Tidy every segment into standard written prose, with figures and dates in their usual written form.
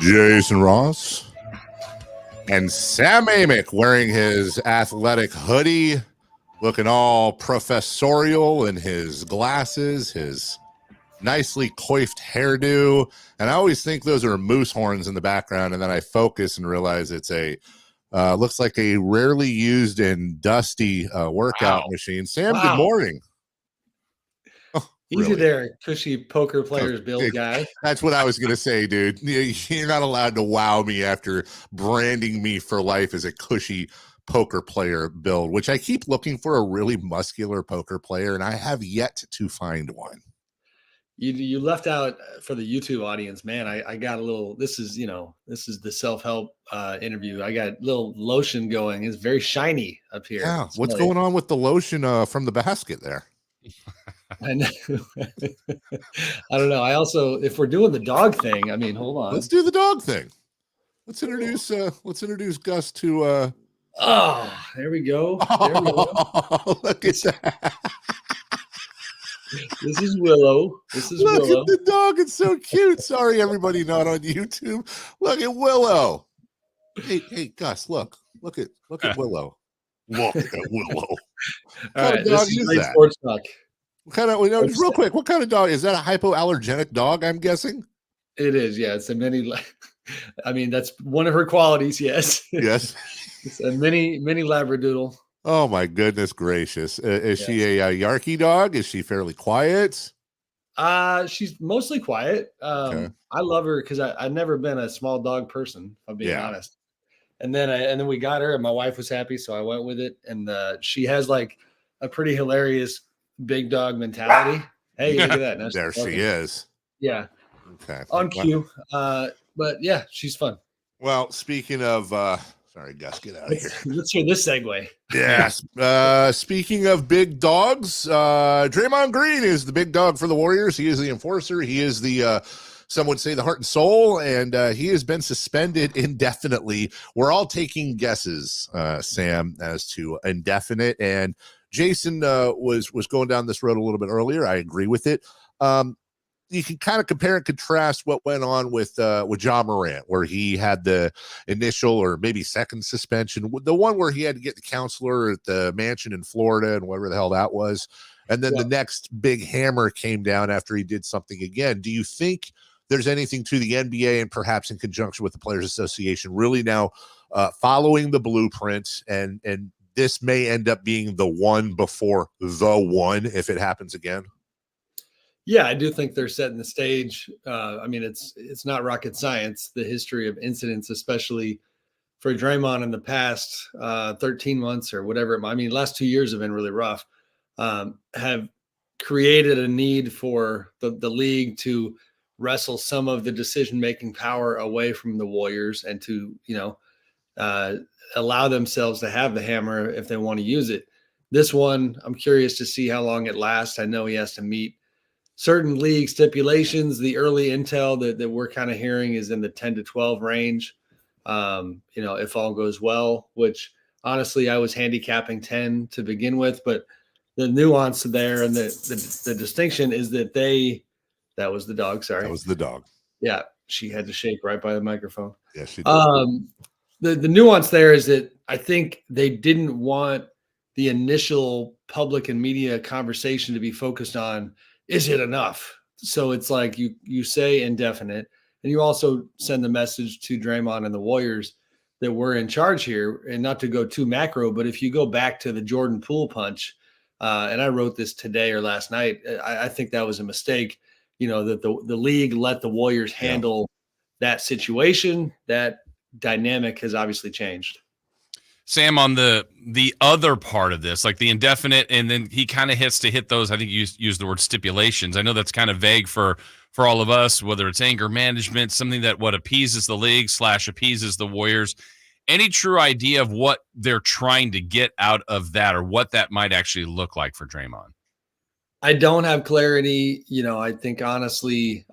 Jason Ross and Sam Amick wearing his athletic hoodie, looking all professorial in his glasses, his nicely coiffed hairdo. And I always think those are moose horns in the background, and then I focus and realize it's a looks like a rarely used and dusty workout machine. Sam, good morning. Easy Really? there, cushy poker players build guy. That's what I was going to say, dude. You're not allowed to wow me after branding me for life as a cushy poker player build, which I keep looking for a really muscular poker player, and I have yet to find one. You left out for the YouTube audience, man. I got a little. This is the self-help interview. I got a little lotion going. It's very shiny up here. Yeah, what's going on with the lotion from the basket there? I know. I don't know. I also, if we're doing the dog thing, I mean, hold on. Let's do the dog thing. Let's introduce Gus to oh, there we go. There we go. Look at that. This is Willow. Look at the dog. It's so cute. Sorry, everybody not on YouTube. Look at Willow. Hey, Gus, look at Willow. Look at Willow. All right, dog is that? Sports talk. What kind of, real quick, what kind of dog is that? A hypoallergenic dog, I'm guessing? It is, yeah. It's a mini. I mean, that's one of her qualities, yes. Yes. It's a mini labradoodle. Oh my goodness gracious! Is she a Yarkie dog? Is she fairly quiet? She's mostly quiet. Okay. I love her because I've never been a small dog person, if I'm being honest. And then we got her, and my wife was happy, so I went with it. And she has like a pretty hilarious big dog mentality. Hey, look at that! Now there she is. Yeah. Okay. On cue. But yeah, she's fun. Well, speaking of, sorry, Gus, get out of here. Let's hear this segue. Yes. Speaking of big dogs, Draymond Green is the big dog for the Warriors. He is the enforcer. He is the some would say the heart and soul, and he has been suspended indefinitely. We're all taking guesses, Sam, as to indefinite. And Jason was going down this road a little bit earlier. I agree with it. You can kind of compare and contrast what went on with Ja Morant, where he had the initial or maybe second suspension, the one where he had to get the counselor at the mansion in Florida and whatever the hell that was. And then the next big hammer came down after he did something again. Do you think there's anything to the NBA and perhaps in conjunction with the Players Association really now following the blueprint and this may end up being the one before the one if it happens again? Yeah, I do think they're setting the stage. I mean, it's not rocket science. The history of incidents, especially for Draymond in the past 13 months or whatever. I mean, last 2 years have been really rough. Have created a need for the league to wrestle some of the decision-making power away from the Warriors and to, allow themselves to have the hammer if they want to use it. This one, I'm curious to see how long it lasts. I know he has to meet certain league stipulations. The early intel that we're kind of hearing is in the 10 to 12 range. If all goes well, which honestly, I was handicapping 10 to begin with, but the nuance there and the distinction is that that was the dog. Sorry. That was the dog. Yeah. She had to shake right by the microphone. Yes, she did. The nuance there is that I think they didn't want the initial public and media conversation to be focused on, is it enough? So it's like you say indefinite, and you also send the message to Draymond and the Warriors that we're in charge here. And not to go too macro, but if you go back to the Jordan Poole punch, and I wrote this today or last night, I think that was a mistake, that the league let the Warriors handle that situation. That dynamic has obviously changed. Sam, on the other part of this, like the indefinite, and then he kind of hit those, I think you used the word stipulations. I know that's kind of vague for all of us, whether it's anger management, something that appeases the league / appeases the Warriors. Any true idea of what they're trying to get out of that or what that might actually look like for Draymond? I don't have clarity. I think honestly,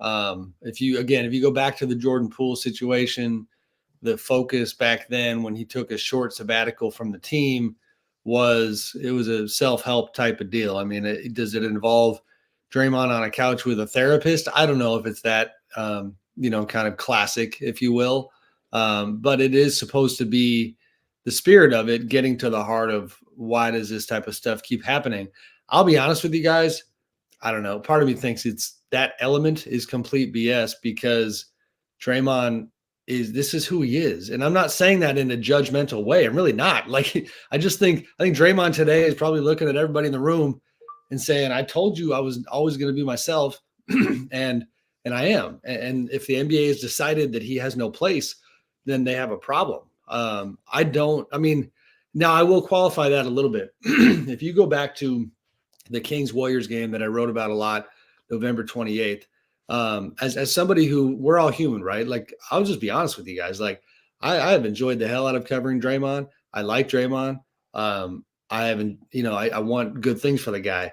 if you go back to the Jordan Poole situation, the focus back then when he took a short sabbatical from the team was a self-help type of deal. I mean, does it involve Draymond on a couch with a therapist? I don't know if it's that kind of classic, if you will. But it is supposed to be the spirit of it, getting to the heart of why does this type of stuff keep happening? I'll be honest with you guys. I don't know. Part of me thinks it's that element is complete BS because Draymond this is who he is. And I'm not saying that in a judgmental way. I'm really not. Like, I think Draymond today is probably looking at everybody in the room and saying, I told you I was always going to be myself. and I am. And if the NBA has decided that he has no place, then they have a problem. Now I will qualify that a little bit. If you go back to the Kings Warriors game that I wrote about a lot, November 28th, as somebody who, we're all human, right? Like, I'll just be honest with you guys. Like, I have enjoyed the hell out of covering Draymond. I like Draymond. I want good things for the guy.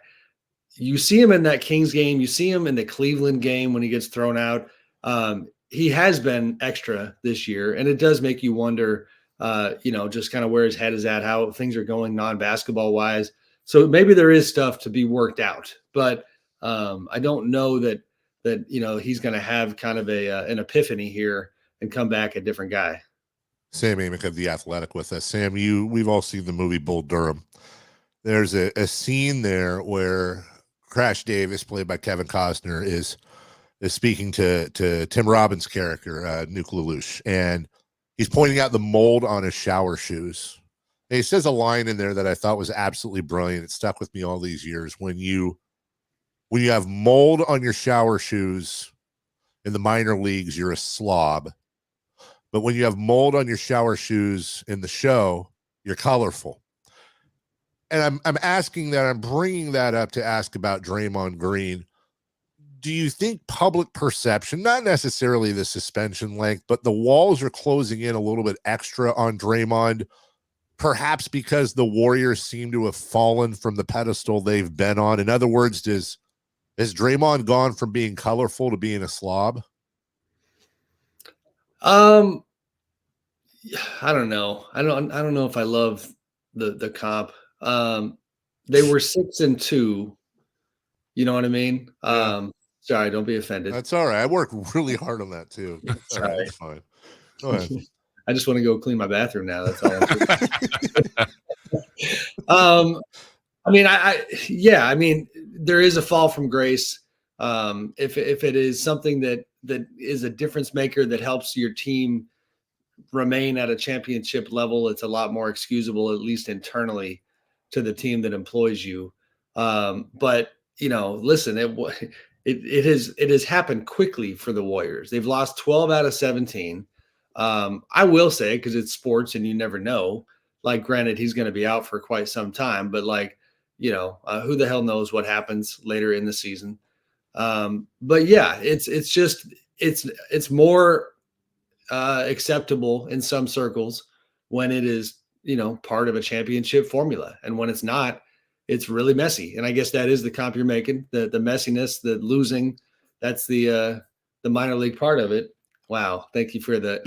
You see him in that Kings game. You see him in the Cleveland game when he gets thrown out. He has been extra this year, and it does make you wonder, just kind of where his head is at, how things are going non-basketball wise. So maybe there is stuff to be worked out, but I don't know that he's going to have kind of an epiphany here and come back a different guy. Sam Amick of The Athletic with us. Sam, we've all seen the movie Bull Durham. There's a scene there where Crash Davis, played by Kevin Costner, is speaking to Tim Robbins' character, Nuke Lelouch, and he's pointing out the mold on his shower shoes. And he says a line in there that I thought was absolutely brilliant. It stuck with me all these years. When you have mold on your shower shoes in the minor leagues, you're a slob. But when you have mold on your shower shoes in the show, you're colorful. And I'm bringing that up to ask about Draymond Green. Do you think public perception, not necessarily the suspension length, but the walls are closing in a little bit extra on Draymond, perhaps because the Warriors seem to have fallen from the pedestal they've been on? In other words, has Draymond gone from being colorful to being a slob? I don't know. I don't know if I love the comp. They were 6-2. You know what I mean? Yeah. Sorry, don't be offended. That's all right. I work really hard on that too. All right, that's fine. Go ahead. I just want to go clean my bathroom now. That's all. I mean, there is a fall from grace. If it is something that is a difference maker that helps your team remain at a championship level, it's a lot more excusable, at least internally, to the team that employs you. But listen, it has happened quickly for the Warriors. They've lost 12 out of 17. I will say, because it's sports and you never know, like, granted, he's going to be out for quite some time, but who the hell knows what happens later in the season. But yeah, it's more acceptable in some circles when it is, part of a championship formula. And when it's not, it's really messy. And I guess that is the comp you're making, the messiness, the losing. That's the minor league part of it. Wow. Thank you for that.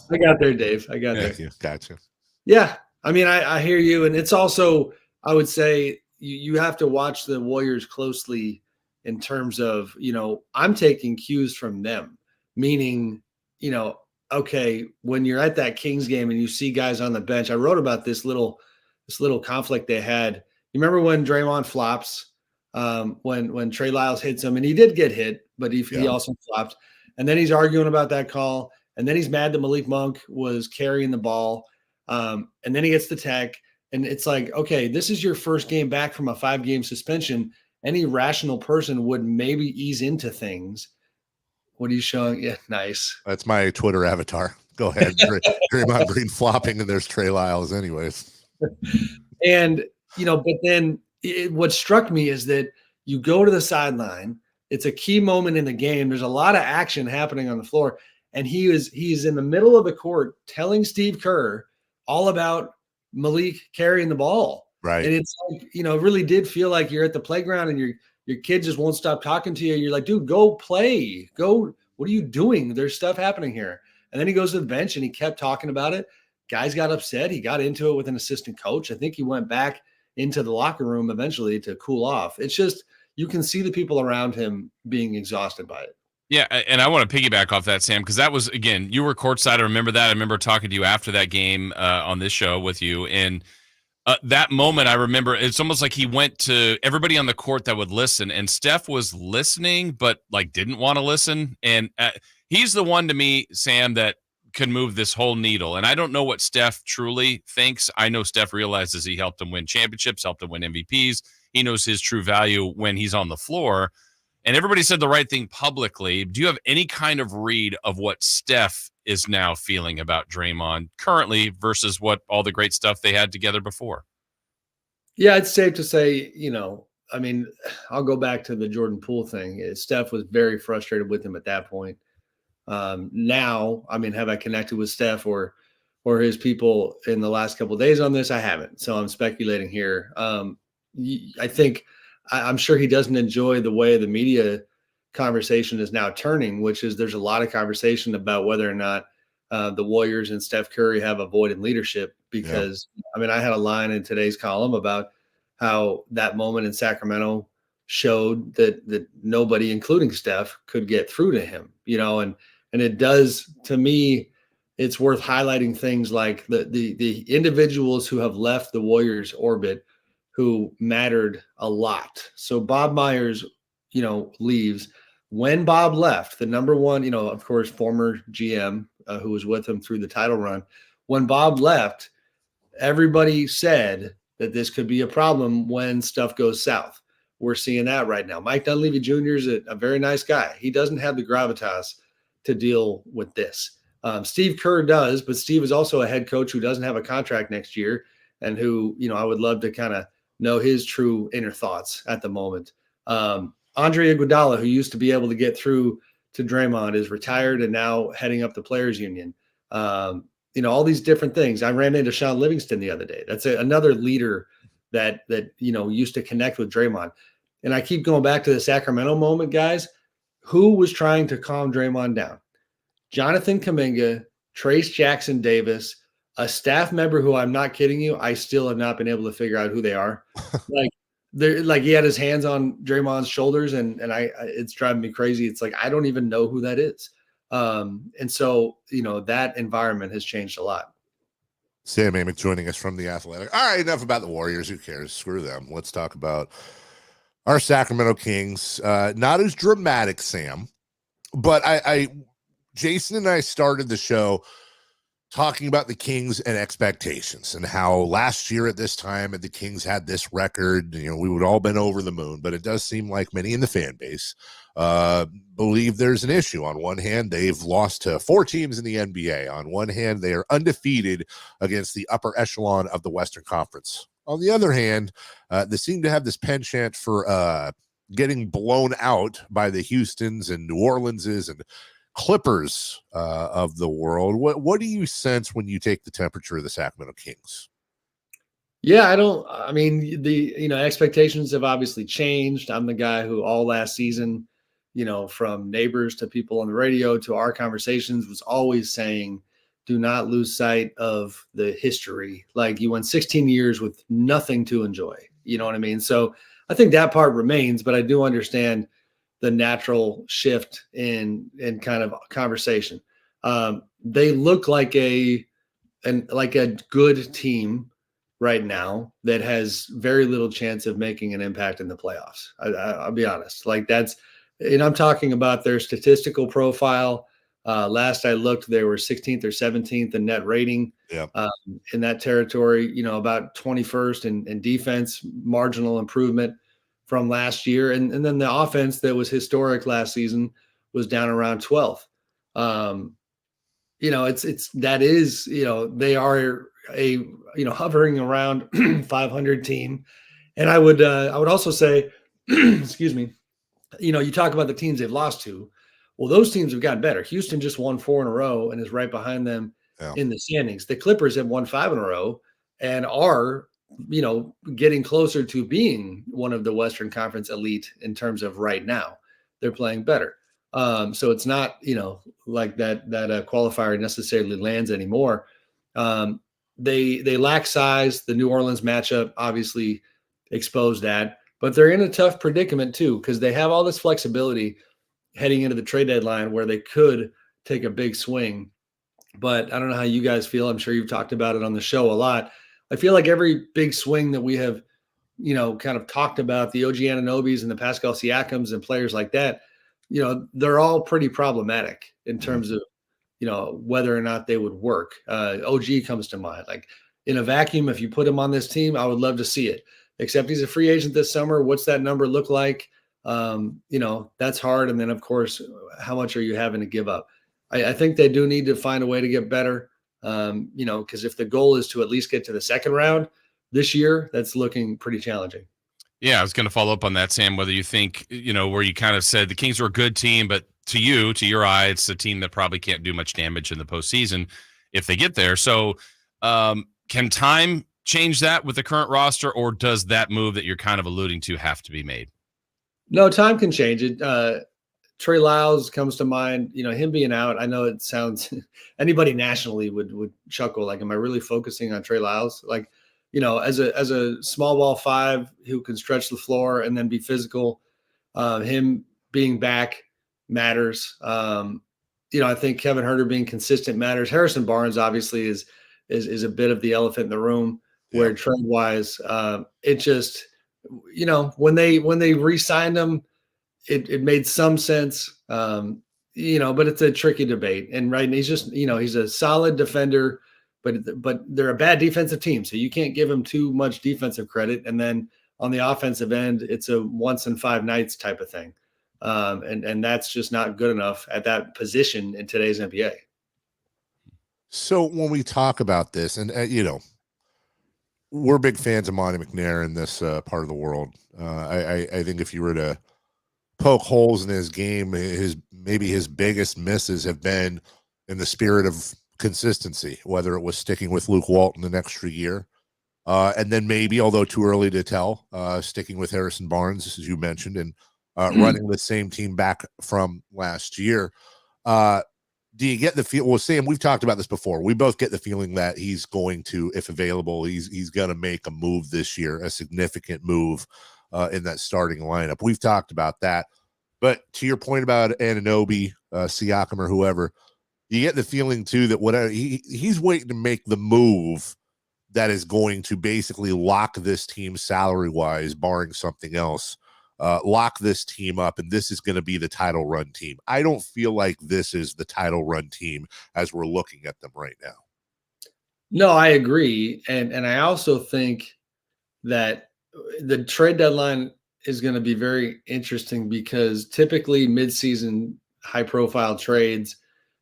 I got there, Dave. I got there. Thank you. Gotcha. Yeah. I mean, I hear you. And it's also, I would say, you have to watch the Warriors closely in terms of, I'm taking cues from them, meaning, okay, when you're at that Kings game and you see guys on the bench, I wrote about this little conflict they had. You remember when Draymond flops, when Trey Lyles hits him, and he did get hit, but he also flopped. And then he's arguing about that call. And then he's mad that Malik Monk was carrying the ball. And then he gets the tech. And it's like, okay, this is your first game back from a 5-game suspension. Any rational person would maybe ease into things. What are you showing? Yeah, nice. That's my Twitter avatar. Go ahead. Draymond Green flopping, and there's Trey Lyles anyways. And, but then what struck me is that you go to the sideline. It's a key moment in the game. There's a lot of action happening on the floor. And he's in the middle of the court telling Steve Kerr all about Malik carrying the ball. Right. And it's like, it really did feel like you're at the playground and your kid just won't stop talking to you. You're like, dude, go play. Go. What are you doing? There's stuff happening here. And then he goes to the bench and he kept talking about it. Guys got upset. He got into it with an assistant coach. I think he went back into the locker room eventually to cool off. It's just, you can see the people around him being exhausted by it. Yeah, and I want to piggyback off that, Sam, because that was, again, you were courtside. I remember that. I remember talking to you after that game on this show with you, and that moment, I remember it's almost like he went to everybody on the court that would listen, and Steph was listening, but like didn't want to listen. And he's the one to me, Sam, that can move this whole needle. And I don't know what Steph truly thinks. I know Steph realizes he helped him win championships, helped him win MVPs. He knows his true value when he's on the floor. And everybody said the right thing publicly. Do you have any kind of read of what Steph is now feeling about Draymond currently versus what all the great stuff they had together before? Yeah, it's safe to say, I mean, I'll go back to the Jordan Poole thing. Steph was very frustrated with him at that point. Now, I mean, have I connected with Steph or his people in the last couple of days on this? I haven't. So I'm speculating here. I think I'm sure he doesn't enjoy the way the media conversation is now turning, which is there's a lot of conversation about whether or not the Warriors and Steph Curry have avoided leadership because, I mean, I had a line in today's column about how that moment in Sacramento showed that nobody, including Steph, could get through to him, and it does, to me, it's worth highlighting things like the individuals who have left the Warriors orbit who mattered a lot. So Bob Myers, leaves. When Bob left, the number one, of course, former GM who was with him through the title run, when Bob left, everybody said that this could be a problem when stuff goes south. We're seeing that right now. Mike Dunleavy Jr. is a very nice guy. He doesn't have the gravitas to deal with this. Steve Kerr does, but Steve is also a head coach who doesn't have a contract next year and who, I would love to kind of know his true inner thoughts at the moment. Andre Iguodala, who used to be able to get through to Draymond, is retired and now heading up the Players Union. All these different things. I ran into Sean Livingston the other day. That's another leader that used to connect with Draymond. And I keep going back to the Sacramento moment, guys. Who was trying to calm Draymond down? Jonathan Kuminga, Trace Jackson Davis, a staff member who, I'm not kidding you, I still have not been able to figure out who they are. He had his hands on Draymond's shoulders, and it's driving me crazy. It's like I don't even know who that is. And so, that environment has changed a lot. Sam Amick joining us from The Athletic. All right, enough about the Warriors. Who cares? Screw them. Let's talk about our Sacramento Kings. Not as dramatic, Sam, but Jason and I started the show talking about the Kings and expectations and how last year at this time the Kings had this record, we would all been over the moon, but it does seem like many in the fan base believe there's an issue. On one hand, they've lost to 4 teams in the NBA. On one hand, they are undefeated against the upper echelon of the Western Conference. On the other hand, they seem to have this penchant for getting blown out by the Houstons and New Orleanses and Clippers of the world. What do you sense when you take the temperature of the Sacramento Kings? Yeah, the expectations have obviously changed. I'm the guy who all last season, from neighbors to people on the radio to our conversations, was always saying, do not lose sight of the history. Like, you went 16 years with nothing to enjoy. You know what I mean? So I think that part remains, but I do understand the natural shift in kind of conversation. They look like a good team right now that has very little chance of making an impact in the playoffs. I'll be honest. I'm talking about their statistical profile. Last I looked, they were 16th or 17th in net rating. In that territory, about 21st in defense, marginal improvement from last year. And then the offense that was historic last season was down around 12th. They are a, hovering around 500 team. And I would also say, excuse me, you talk about the teams they've lost to. Well, those teams have gotten better. Houston just won 4 in a row and is right behind them in the standings. The Clippers have won 5 in a row and are, getting closer to being one of the Western Conference elite in terms of right now. They're playing better. So it's not, like that qualifier necessarily lands anymore. They lack size. The New Orleans matchup obviously exposed that, but they're in a tough predicament too, because they have all this flexibility heading into the trade deadline where they could take a big swing. But I don't know how you guys feel. I'm sure you've talked about it on the show a lot. I feel like every big swing that we have, kind of talked about, the OG Ananobis and the Pascal Siakams and players like that, they're all pretty problematic in terms of, whether or not they would work. OG comes to mind. Like in a vacuum, if you put him on this team, I would love to see it. Except he's a free agent this summer. What's that number look like? That's hard. And then, of course, how much are you having to give up? I think they do need to find a way to get better, because if the goal is to at least get to the second round this year, that's looking pretty challenging. Yeah, I was going to follow up on that, Sam, whether you think, where you kind of said the Kings are a good team, but to your eye, it's a team that probably can't do much damage in the postseason if they get there. So can time change that with the current roster, or does that move that you're kind of alluding to have to be made? No, time can change it. Trey Lyles comes to mind, him being out. I know it sounds anybody nationally would chuckle. Like, am I really focusing on Trey Lyles? Like, as a small ball five who can stretch the floor and then be physical, him being back matters. I think Kevin Huerter being consistent matters. Harrison Barnes obviously is a bit of the elephant in the room where trade wise, it just, when they re-signed him, it made some sense, but it's a tricky debate. And he's just, he's a solid defender, but they're a bad defensive team. So you can't give him too much defensive credit. And then on the offensive end, it's a once in 5 nights type of thing. And that's just not good enough at that position in today's NBA. So when we talk about this, and we're big fans of Monty McNair in this part of the world. I think if you were to poke holes in his game, maybe his biggest misses have been in the spirit of consistency, whether it was sticking with Luke Walton an extra year, and then maybe, although too early to tell, sticking with Harrison Barnes, as you mentioned, and running the same team back from last year. Do you get the feel? Well, Sam, we've talked about this before. We both get the feeling that he's going to, if available, he's going to make a move this year, a significant move in that starting lineup. We've talked about that. But to your point about Anunoby, Siakam, or whoever, you get the feeling too that whatever he's waiting to make the move that is going to basically lock this team salary wise, barring something else. Lock this team up, and this is going to be the title run team. I don't feel like this is the title run team as we're looking at them right now. No, I agree. And I also think that the trade deadline is going to be very interesting because typically midseason high profile trades,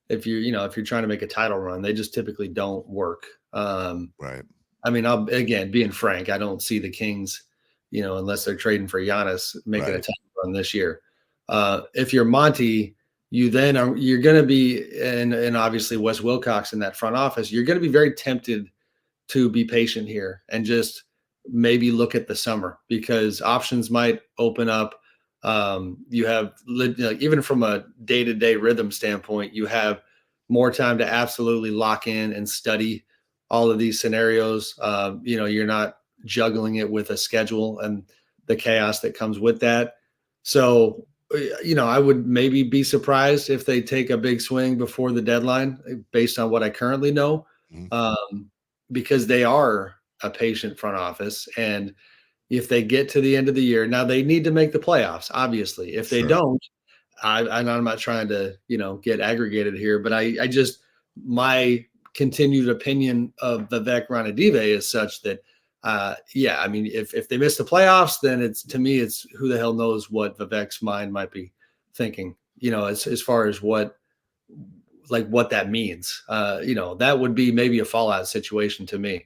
if you're trying to make a title run, they just typically don't work. Right. I mean, again, being frank, I don't see the Kings, unless they're trading for Giannis, making a title run this year. If you're Monty, you're going to be, and obviously Wes Wilcox in that front office, you're going to be very tempted to be patient here and just maybe look at the summer because options might open up. You have, even from a day-to-day rhythm standpoint, you have more time to absolutely lock in and study all of these scenarios. You're not juggling it with a schedule and the chaos that comes with that. So, I would maybe be surprised if they take a big swing before the deadline based on what I currently know, because they are a patient front office. And if they get to the end of the year, now they need to make the playoffs, obviously. If they don't, I'm not trying to, get aggregated here, but my continued opinion of Vivek Ranadive is such that, if they miss the playoffs, then it's who the hell knows what Vivek's mind might be thinking, as far as what that means. That would be maybe a fallout situation to me.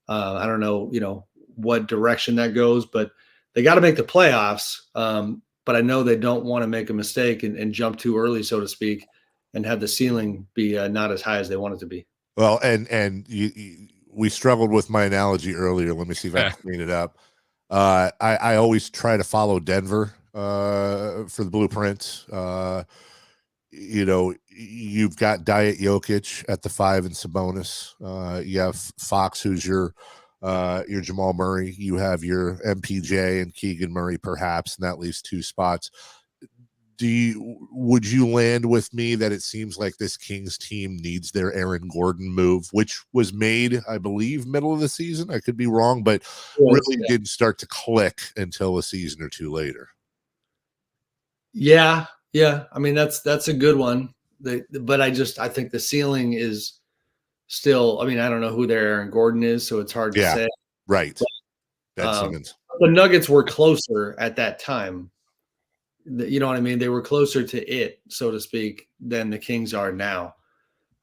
I don't know, what direction that goes, but they got to make the playoffs. But I know they don't want to make a mistake and jump too early, so to speak, and have the ceiling be not as high as they want it to be. Well, and we struggled with my analogy earlier. Let me see if I can clean it up. I always try to follow Denver for the blueprint. You've got Diet Jokic at the 5 and Sabonis. You have Fox, who's your Jamal Murray. You have your MPJ and Keegan Murray, perhaps, and that leaves 2 spots. would you land with me that it seems like this Kings team needs their Aaron Gordon move, which was made, I believe, middle of the season? I could be wrong, but really didn't start to click until a season or two later. Yeah. I mean, that's a good one. But I think the ceiling is still, I mean, I don't know who their Aaron Gordon is, so it's hard to say. Right. The Nuggets were closer at that time. You know what I mean? They were closer to it, so to speak, than the Kings are now.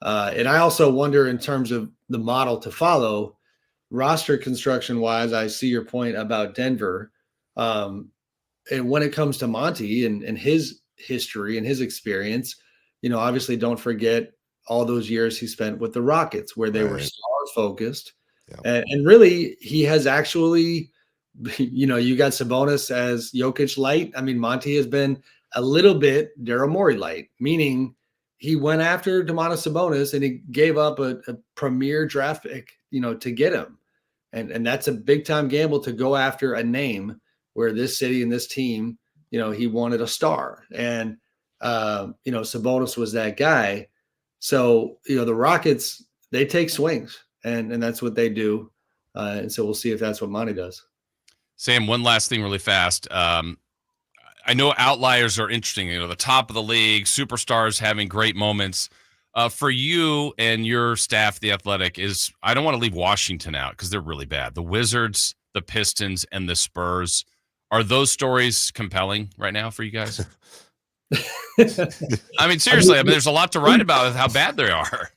And I also wonder, in terms of the model to follow, roster construction wise, I see your point about Denver. And when it comes to Monty and his history and his experience, obviously don't forget all those years he spent with the Rockets, where they were star focused. Yeah. And really, he has actually, you got Sabonis as Jokic light. I mean, Monty has been a little bit Daryl Morey light, meaning he went after Domantas Sabonis and he gave up a premier draft pick, to get him. And that's a big time gamble to go after a name where this city and this team, he wanted a star. And, Sabonis was that guy. So, the Rockets, they take swings and that's what they do. And so we'll see if that's what Monty does. Sam, one last thing really fast. I know outliers are interesting. The top of the league, superstars having great moments. For you and your staff, The Athletic, I don't want to leave Washington out because they're really bad. The Wizards, the Pistons, and the Spurs. Are those stories compelling right now for you guys? I mean, seriously, there's a lot to write about with how bad they are.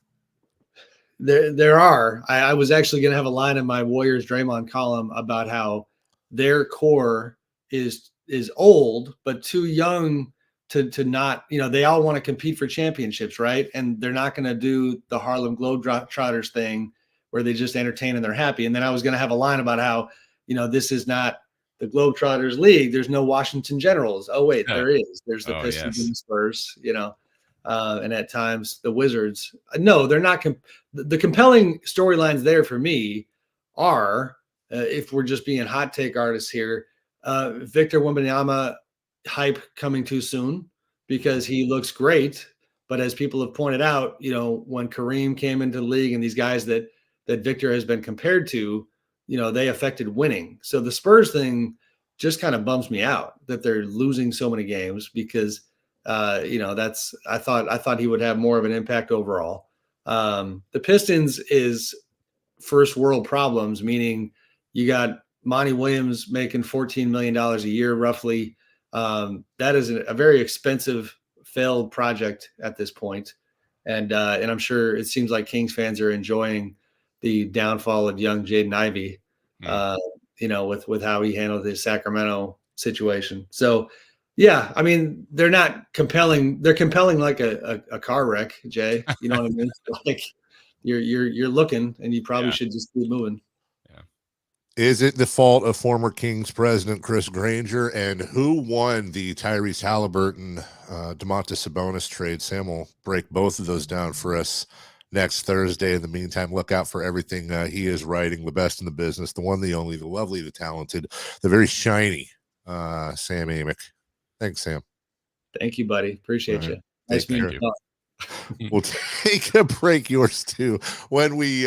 There are. I was actually going to have a line in my Warriors Draymond column about how their core is old, but too young to not, they all want to compete for championships, right? And they're not going to do the Harlem Globetrotters thing where they just entertain and they're happy. And then I was going to have a line about how, this is not the Globetrotters league. There's no Washington Generals. Oh, wait, there is. There's the Pistons and the Spurs, and at times the Wizards. No, they're not. The compelling storylines there for me are, if we're just being hot take artists here, Victor Wembanyama hype coming too soon because he looks great. But as people have pointed out, when Kareem came into the league and these guys that Victor has been compared to, they affected winning. So the Spurs thing just kind of bums me out that they're losing so many games because, I thought he would have more of an impact overall. The Pistons is first world problems, meaning you got Monty Williams making $14 million a year, roughly. That is a very expensive failed project at this point. And I'm sure it seems like Kings fans are enjoying the downfall of young Jaden Ivey, with how he handled his Sacramento situation. So, yeah, I mean, they're not compelling. They're compelling like a car wreck, Jay. You know what I mean? Like you're looking, and you probably should just keep moving. Yeah. Is it the fault of former Kings president Chris Granger? And who won the Tyrese Halliburton, Domantas Sabonis trade? Sam will break both of those down for us next Thursday. In the meantime, look out for everything he is writing. The best in the business, the one, the only, the lovely, the talented, the very shiny Sam Amick. Thanks, Sam. Thank you, buddy. Appreciate you. Nice meeting you. We'll take a break, yours too, when we